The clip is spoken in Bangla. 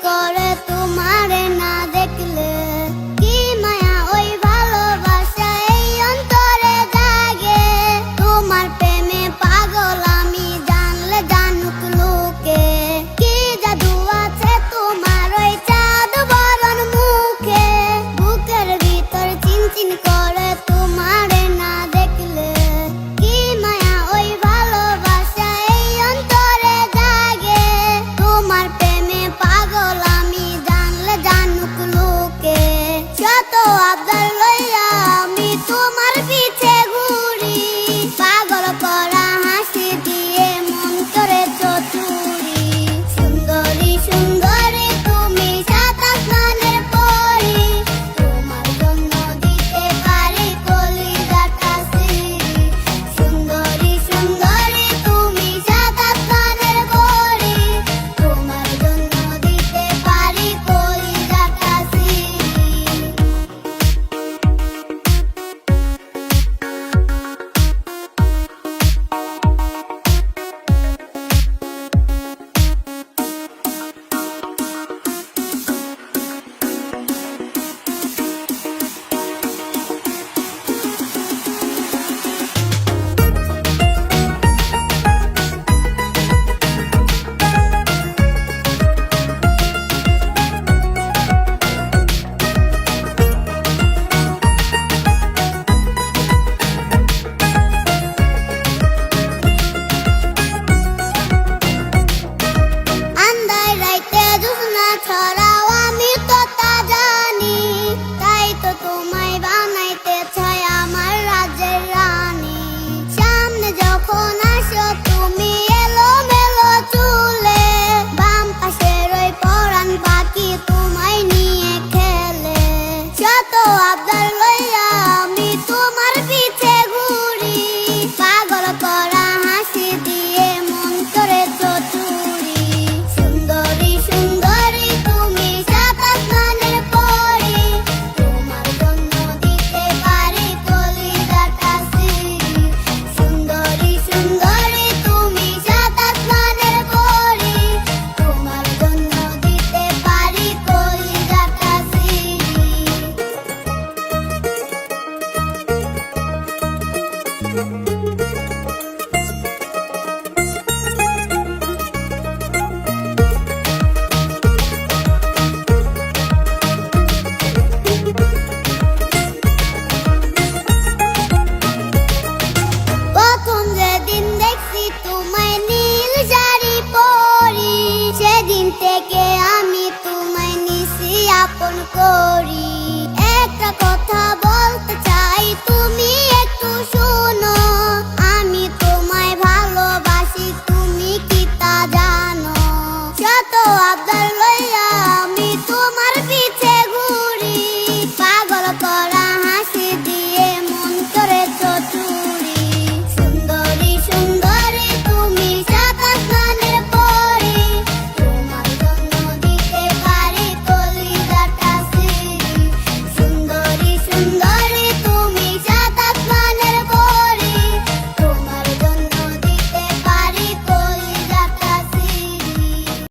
করে তোমারে না দেখলে কি মায়া ওই ভালোবাসা এই অন্তরে জাগে তোমার প্রেমে পাগল আমি জানলে জানুক লোকে কি জাদু আছে তোমার ওই চাঁদ বরণ মুখে বুকের ভিতর চিনচিন করে তোমারে না দেখলে কি মায়া ওই ভালোবাসা এই অন্তরে জাগে তোমার প্রেমে পাগল আমি জানলে জানুক লোকে যত আবদার লইয়া আমি তোমার পিছে ঘুরি পাগল করা হাসি দিয়ে মন করে চতুরি সুন্দরী সুন্দরী তুমি সাত আসমানের পরি তোমার জন্য দিতে পারি কলিজাটা সিরি সুন্দরী সুন্দরী তুমি সাত আসমানের পরি তোমার জন্য দিতে পারি কলিজাটা সিরি আন্ধার রাইতে জ্যোৎস্না ছড়াও আমি তো তা জানি তাই তো তোমায় বানাইতে চাই আমার রাজ্যের রানী সামনে যখন আসো তুমি এলোমেলো চুলে বাম পাশের ওই পরাণ পাখি তোমায় নিয়ে খেলে যত আবদার লইয়া আমি তোমার পিছে ঘুরি পাগল করা হাসি দিয়ে মন করে চতুরি সুন্দরী সুন্দরী তুমি সাত আসমানের পরি তোমার জন্য দিতে পারি কলিজাটা সিরি সুন্দরী সুন্দরী তুমি সাত আসমানের পরি তোমার জন্য দিতে পারি কলিজাটা সিরি প্রথম যেদিন দেখছি তোমায় নীল শাড়ি পরি সেদিন থেকে আমি তোমায় নিছি আপন করি